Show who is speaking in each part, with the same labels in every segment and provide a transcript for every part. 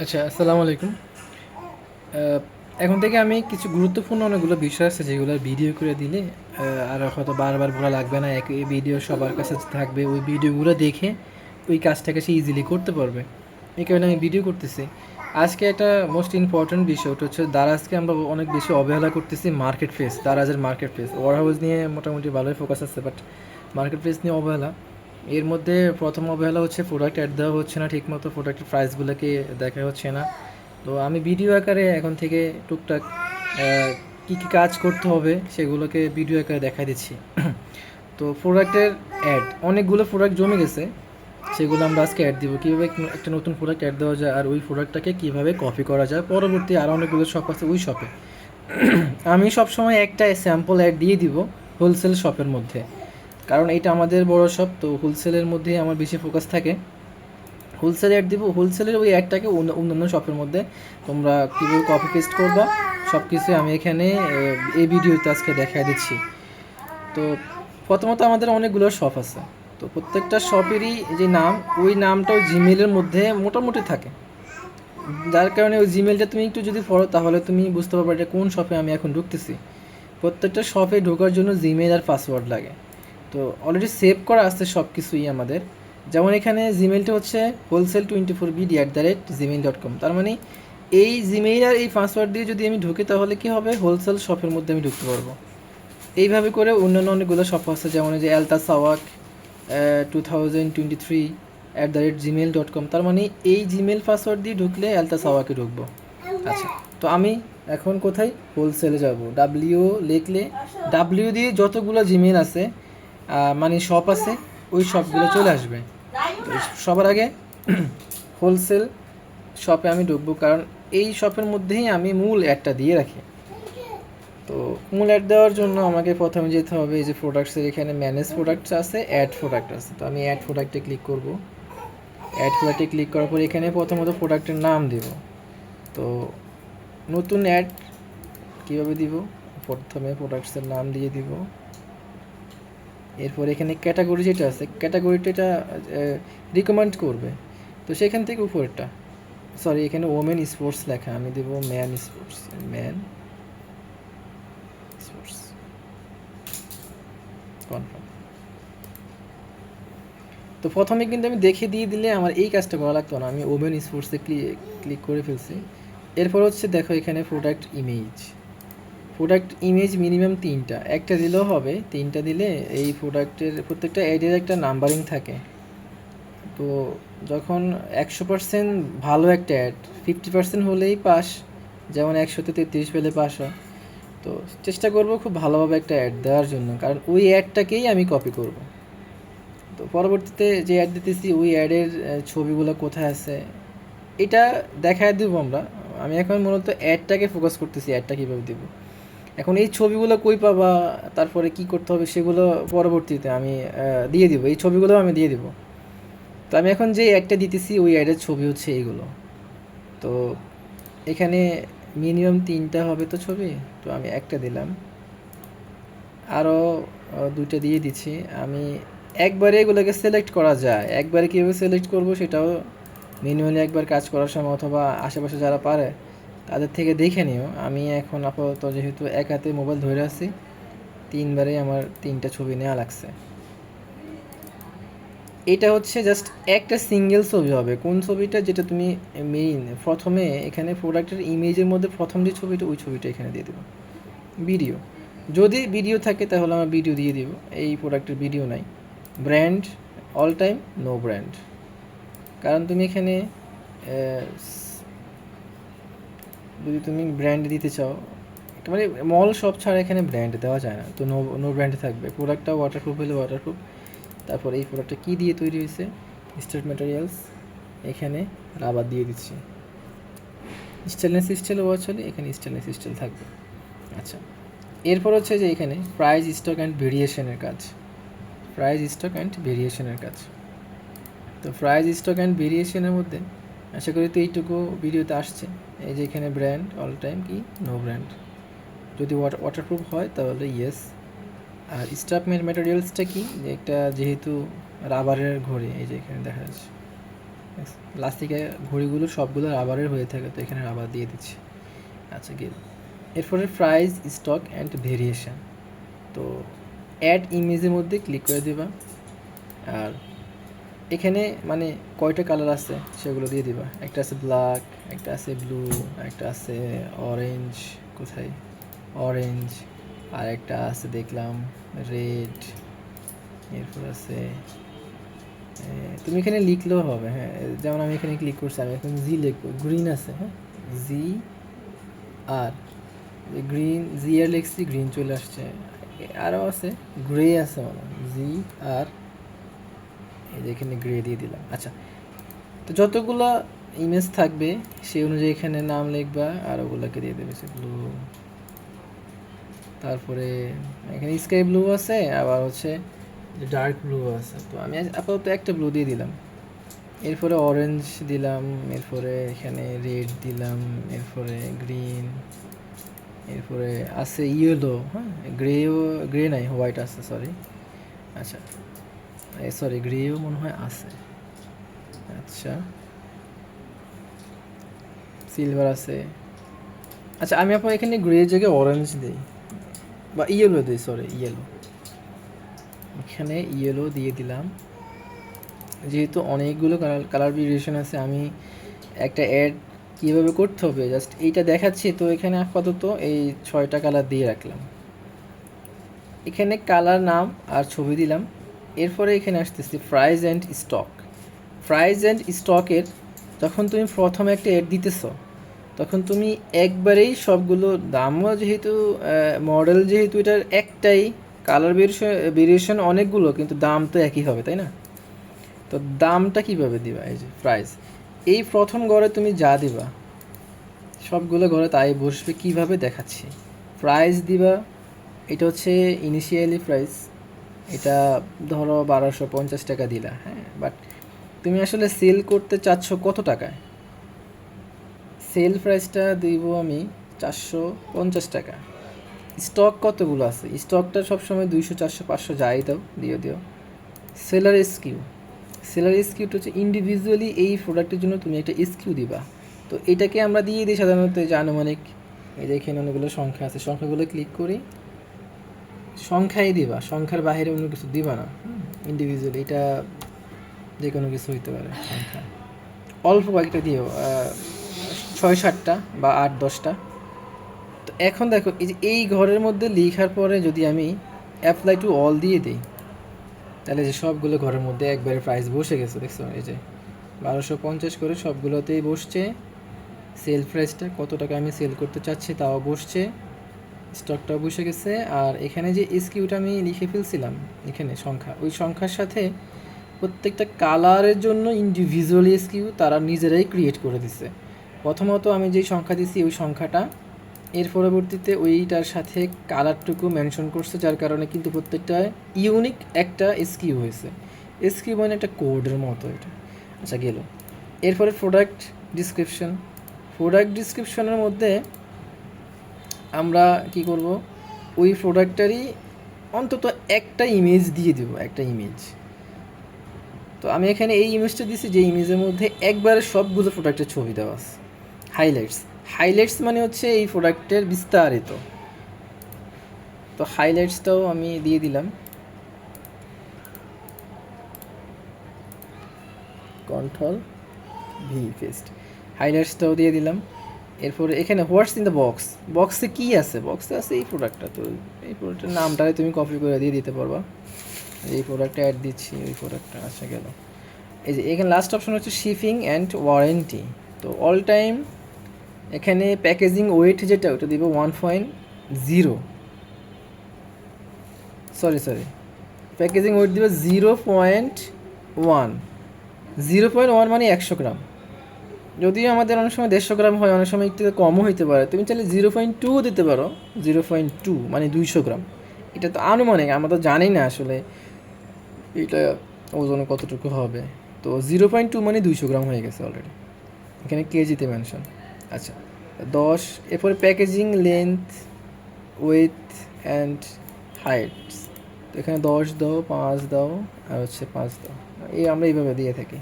Speaker 1: আচ্ছা, আসসালামু আলাইকুম। আহ, এখন থেকে আমি কিছু গুরুত্বপূর্ণ অনেকগুলো বিষয় আছে যেগুলো ভিডিও করে দিলে আর হয়তো বারবার বলা লাগবে না। এই ভিডিও সবার কাছে থাকবে, ওই ভিডিওগুলো দেখে ওই কাজটাকে সে ইজিলি করতে পারবে। এই কারণে আমি ভিডিও করতেছি। আজকে একটা মোস্ট ইম্পর্ট্যান্ট বিষয়, ওটা হচ্ছে দারাজকে আমরা অনেক বেশি অবহেলা করতেছি। মার্কেট প্লেস, দারাজের মার্কেট প্লেস, ওয়ার হাউস নিয়ে মোটামুটি ভালোই ফোকাস আছে, বাট মার্কেট প্লেস নিয়ে অবহেলা। এর মধ্যে প্রথম অবহেলা হচ্ছে প্রোডাক্ট অ্যাড দেওয়া হচ্ছে না ঠিকমতো, প্রোডাক্টের প্রাইসগুলোকে দেখা হচ্ছে না। তো আমি ভিডিও আকারে এখন থেকে টুকটাক কী কী কাজ করতে হবে সেগুলোকে ভিডিও আকারে দেখাই দিচ্ছি। তো প্রোডাক্টের অ্যাড, অনেকগুলো প্রোডাক্ট জমে গেছে, সেগুলো আমরা আজকে অ্যাড দিব। কীভাবে একটা নতুন প্রোডাক্ট অ্যাড দেওয়া যায় আর ওই প্রোডাক্টটাকে কীভাবে কপি করা যায় পরবর্তী আরও অনেকগুলো শপ আছে ওই শপে। আমি সবসময় একটা স্যাম্পল অ্যাড দিয়ে দিব হোলসেল শপের মধ্যে, কারণ এটা আমাদের বড় শপ, তো হোলসেলের মধ্যেই আমার বেশি ফোকাস থাকে। হোলসেল অ্যাড দিব, হোলসেলের ওই অ্যাডটাকে অন্যান্য শপের মধ্যে তোমরা কীভাবে কপি পেস্ট করবা সব কিছু আমি এখানে এই ভিডিওতে আজকে দেখা দিচ্ছি। তো প্রথমত আমাদের অনেকগুলো শপ আছে, তো প্রত্যেকটা শপেরই যে নাম, ওই নামটাও জিমেলের মধ্যে মোটামুটি থাকে, যার কারণে ওই জিমেলটা তুমি একটু যদি পড়ো তাহলে তুমি বুঝতে পারবে এটা কোন শপে আমি এখন ঢুকতেছি। প্রত্যেকটা শপে ঢোকার জন্য জিমেল আর পাসওয়ার্ড লাগে। তো অলরেডি সেভ করা আছে সব কিছুই আমাদের। যেমন এখানে জিমেলটা হচ্ছে wholesale24bd@gmail.com, তার মানে এই জিমেইল আর এই পাসওয়ার্ড দিয়ে যদি আমি ঢুকি তাহলে কি হবে, হোলসেল শপের মধ্যে আমি ঢুকতে পারবো। এইভাবে করে অন্যান্য অনেকগুলো শপ আছে, যেমন এই যে এলতা সাওয়াক 2023@gmail.com, তার মানে এই জিমেল পাসওয়ার্ড দিয়ে ঢুকলে এলতা সাওয়াকে ঢুকবো। আচ্ছা, তো আমি এখন কোথায়, হোলসেলে যাব। ডাব্লিউ লিখলে, ডাব্লিউ দিয়ে যতগুলো জিমেল আছে মানে শপ আছে, ওই শপগুলো চলে আসবে। তো সবার আগে হোলসেল শপে আমি ঢুকবো, কারণ এই শপের মধ্যেই আমি মূল অ্যাডটা দিয়ে রাখি। তো মূল অ্যাড দেওয়ার জন্য আমাকে প্রথমে যেতে হবে এই যে প্রোডাক্টসের এখানে ম্যানেজ প্রোডাক্টস আছে, অ্যাড প্রোডাক্ট আছে। তো আমি অ্যাড প্রোডাক্টে ক্লিক করব। অ্যাড প্রোডাক্টে ক্লিক করার পর এখানে প্রথমত প্রোডাক্টের নাম দেব। তো নতুন অ্যাড কীভাবে দিব, প্রথমে প্রোডাক্টসের নাম দিয়ে দিব। এরপর এখানে ক্যাটাগরি যেটা আছে, ক্যাটাগরিটা এটা রিকমেন্ড করবে, তো সেখান থেকে উপরেরটা, সরি এখানে ওমেন স্পোর্টস লেখা, আমি দেব man sports, man sports, confirm. তো প্রথমে কিন্তু আমি দেখে দিয়ে দিলে আমার এই কাজটা করা লাগতো না, আমি ওমেন স্পোর্টসে ক্লিক করে ফেলছি। এরপর হচ্ছে দেখো এখানে product image, product image minimum তিনটা, একটা দিলেও হবে, তিনটা দিলে এই প্রোডাক্টের প্রত্যেকটা অ্যাডের একটা নাম্বারিং থাকে। তো যখন 100% ভালো একটা অ্যাড, 50% হলেই পাস, যেমন 100-তে 33 পেলে পাস হয়। তো চেষ্টা করব খুব ভালোভাবে একটা অ্যাড দেওয়ার জন্য, কারণ ওই অ্যাডটাকেই আমি কপি করব। তো পরবর্তীতে যে অ্যাড দিতেছি ওই অ্যাডের ছবিগুলো কোথায় আছে এটা দেখায় দেবো আমরা। আমি এখন মূলত অ্যাডটাকে ফোকাস করতেছি, অ্যাডটা কীভাবে দেবো। এখন এই ছবিগুলো কই পাবা, তারপরে কি করতে হবে সেগুলো পরবর্তীতে আমি দিয়ে দিব, এই ছবিগুলো আমি দিয়ে দিব। তো আমি এখন যে অ্যাডটা দিতেছি ওই অ্যাডের ছবি হচ্ছে এইগুলো। তো এখানে মিনিমাম তিনটা হবে তো ছবি, তো আমি একটা দিলাম, আরও দুইটা দিয়ে দিচ্ছি। আমি একবারে এগুলোকে সিলেক্ট করা যায়, একবারে কীভাবে সিলেক্ট করব সেটাও ম্যানুয়ালি একবার কাজ করার সময় অথবা আশেপাশে যারা পারে তাদের থেকে দেখে নিও। আমি এখন আপাতত যেহেতু এক হাতে মোবাইল ধরে আছি, তিনবারে আমার তিনটা ছবি নেওয়া লাগছে। এটা হচ্ছে জাস্ট একটা সিঙ্গেল ছবি হবে, কোন ছবিটা, যেটা তুমি মেইন প্রথমে এখানে প্রোডাক্টের ইমেজের মধ্যে প্রথম যে ছবিটা ওই ছবিটা এখানে দিয়ে দেবো। ভিডিও, যদি ভিডিও থাকে তাহলে আমার ভিডিও দিয়ে দিব, এই প্রোডাক্টের ভিডিও নাই। Brand, all time no brand, কারণ তুমি এখানে যদি তুমি ব্র্যান্ড দিতে চাও, মানে মল শপ ছাড়া এখানে ব্র্যান্ড দেওয়া যায় না, তো নো নো ব্র্যান্ডে থাকবে। প্রোডাক্টটা ওয়াটারপ্রুফ হলে ওয়াটারপ্রুফ। তারপর এই প্রোডাক্টটা কী দিয়ে তৈরি হয়েছে, স্টার্ট ম্যাটেরিয়ালস, এখানে রাবার দিয়ে দিচ্ছি। স্টেনলেস স্টিল ওয়াচ হলে এখানে স্টেনলেস স্টিল থাকবে। আচ্ছা, এরপর হচ্ছে যে এখানে প্রাইস স্টক অ্যান্ড ভেরিয়েশনের কাজ, প্রাইস স্টক অ্যান্ড ভেরিয়েশনের কাজ। তো প্রাইস স্টক অ্যান্ড ভেরিয়েশনের মধ্যে আশা করি তো এইটুকু ভিডিওতে আসছে। এই যে এখানে ব্র্যান্ড, অল টাইম কি নো ব্র্যান্ড, যদি ওয়াটারপ্রুফ হয় তাহলে ইয়েস। আর স্টাফ ম্যাটেরিয়ালসটা কি, যে একটা যেহেতু রাবারের ঘড়ি, এই যে এখানে দেখা যাচ্ছে লাস্ট থেকে ঘড়িগুলো সবগুলো রাবারের হয়ে থাকে, তো এখানে রাবার দিয়ে দিচ্ছি। আচ্ছা গেল। এরপরে প্রাইস, স্টক অ্যান্ড ভেরিয়েশন। তো অ্যাড ইমেজের মধ্যে ক্লিক করে দেবা, আর এখানে মানে কয়টা কালার আছে সেগুলো দিয়ে দিবা। একটা আছে ব্ল্যাক, একটা আছে ব্লু, একটা আছে অরেঞ্জ, কোথায় অরেঞ্জ, আর একটা আছে দেখলাম রেড, এরপর আছে তুমি এখানে লিখলেও হবে, হ্যাঁ, যেমন আমি এখানে ক্লিক করছি, আমি এখন জি লিখবো, গ্রিন আছে, হ্যাঁ, জি আর গ্রিন, জি আর লিখছি, গ্রিন চলে আসছে। আরও আছে গ্রে আছে, মানে জি আর এই যে এখানে গ্রে দিয়ে দিলাম। আচ্ছা, তো যতগুলো ইমেজ থাকবে সেই অনুযায়ী এখানে নাম লিখবা, আর ওগুলোকে দিয়ে দেবে ব্লু। তারপরে এখানে স্কাই ব্লু আছে, আবার হচ্ছে ডার্ক ব্লু আছে, তো আমি আপাতত একটা ব্লু দিয়ে দিলাম। এরপরে অরেঞ্জ দিলাম, এরপরে এখানে রেড দিলাম, এরপরে গ্রিন, এরপরে আছে ইয়েলো, হ্যাঁ, গ্রে নাই, হোয়াইট আছে, সরি। আচ্ছা, সরি, গ্রেও মনে হয় আছে। আচ্ছা, সিলভার আছে। আচ্ছা, আমি আপনার এখানে গ্রে জায়গায় অরেঞ্জ দিই বা ইয়েলো দিই, সরি ইয়েলো, এখানে ইয়েলো দিয়ে দিলাম। যেহেতু অনেকগুলো কালার ভেরিয়েশন আছে, আমি একটা অ্যাড কীভাবে করতে হবে জাস্ট এইটা দেখাচ্ছি, তো এখানে আপাতত এই 6টা কালার দিয়ে রাখলাম। এখানে কালার, নাম আর ছবি দিলাম। এরপরে এখানে আসতেছি price and stock. Price and স্টকের যখন তুমি প্রথমে একটা অ্যাড দিতেছ, তখন তুমি একবারেই সবগুলো দামও, যেহেতু মডেল যেহেতু এটার একটাই, কালার ভেরিয়েশন অনেকগুলো, কিন্তু দাম তো একই হবে, তাই না? তো দামটা কীভাবে দিবা? এই যে প্রাইস, এই প্রথম ঘরে তুমি যা দিবা সবগুলো ঘরে তাই বসবে, কিভাবে দেখাচ্ছি। প্রাইস দিবা, এটা হচ্ছে ইনিশিয়ালি প্রাইস, এটা ধরো 1250 টাকা দিলা, হ্যাঁ, বাট তুমি আসলে সেল করতে চাচ্ছ কত টাকায়? সেল প্রাইসটা দিব আমি 450 টাকা। স্টক কতগুলো আছে? স্টকটা সবসময় 200, 400, 500 যাই দাও, দিও। সেলার এসকিউ, সেলার এসকিউটা হচ্ছে ইন্ডিভিজুয়ালি এই প্রোডাক্টের জন্য তুমি একটা এসকিউ দিবা। তো এটাকে আমরা দিয়ে দিই সাধারণত এই যে আনুমানিক, এই যে এখানে অনেকগুলো সংখ্যা আছে, সংখ্যাগুলো ক্লিক করি, সংখ্যাই দিবা, সংখ্যার বাইরে অন্য কিছু দিবা না। ইন্ডিভিজুয়ালি এটা যে কোনো কিছু হইতে পারে সংখ্যা, অল্প কয়েকটা দিও, 6-7টা বা 8-10টা। তো এখন দেখো, এই যে এই ঘরের মধ্যে লেখার পরে যদি আমি অ্যাপ্লাই টু অল দিয়ে দিই, তাহলে যে সবগুলো ঘরের মধ্যে একবারে প্রাইস বসে গেছে, দেখছো? এই যে 1250 করে সবগুলোতেই বসছে। সেল প্রাইসটা কত টাকা আমি সেল করতে চাচ্ছি তাও বসছে, স্টকটাও বসে গেছে। আর এখানে যে এসকিউটা আমি লিখে ফেলছিলাম, এখানে সংখ্যা, ওই সংখ্যার সাথে প্রত্যেকটা কালারের জন্য ইন্ডিভিজুয়ালি এসকিউ তারা নিজেরাই ক্রিয়েট করে দিছে। প্রথমত আমি যেই সংখ্যা দিছি ওই সংখ্যাটা, এর পরবর্তীতে ওইটার সাথে কালারটুকু মেনশন করছে, যার কারণে কিন্তু প্রত্যেকটা ইউনিক একটা এসকিউ হয়েছে। এসকিউ মানে একটা কোডের মতো এটা। আচ্ছা গেল। এরপরে প্রোডাক্ট ডিসক্রিপশন। প্রোডাক্ট ডিসক্রিপশনের মধ্যে আমরা কি করব, ওই প্রোডাক্টটারই অন্তত একটা ইমেজ দিয়ে দেবো, একটা ইমেজ। তো আমি এখানে এই ইমেজটা দিছি যে ইমেজের মধ্যে একবারে সবগুলো প্রোডাক্টের ছবি দেওয়া আছে। হাইলাইটস মানে হচ্ছে এই প্রোডাক্টের বিস্তারিত। তো হাইলাইটসটাও আমি দিয়ে দিলাম, Ctrl+V পেস্ট, হাইলাইটসটাও দিয়ে দিলাম। এরপরে এখানে হোয়াটস ইন দ্য বক্স, বক্সে কী আছে? বক্সে আছে এই প্রোডাক্টটা, তো এই প্রোডাক্টের নামটাই তুমি কপি করে দিয়ে দিতে পারবা। এই প্রোডাক্টটা অ্যাড দিচ্ছি, ওই প্রোডাক্টটা। আচ্ছা গেল। এই যে এখানে লাস্ট অপশন হচ্ছে শিপিং অ্যান্ড ওয়ারেন্টি। তো অল টাইম এখানে প্যাকেজিং ওয়েট যেটা, ওটা দিব 1.0, সরি প্যাকেজিং ওয়েট দিব 0.1। 0.1 মানে 100 গ্রাম। যদিও আমাদের অনেক সময় 150 গ্রাম হয়, অনেক সময় একটু কমও হইতে পারে। তুমি চাইলে 0.2 দিতে পারো, 0.2 মানে 200 গ্রাম। এটা তো আনুমানিক, আমরা তো জানি না আসলে এটা ওজন কতটুকু হবে। তো 0.2 মানে 200 গ্রাম হয়ে গেছে অলরেডি, এখানে কেজিতে মেনশন। আচ্ছা 10। এরপরে packaging length, with and Heights. তো এখানে 10 দাও, 5 দাও, আর হচ্ছে 5 দাও। এই আমরা এইভাবে দিয়ে থাকি।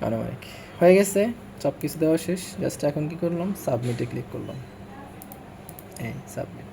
Speaker 1: আনুমানিক হয়ে গেছে, সব কিছু দেওয়া শেষ। জাস্ট এখন কী করলাম, সাবমিটে ক্লিক করলাম, এই সাবমিট।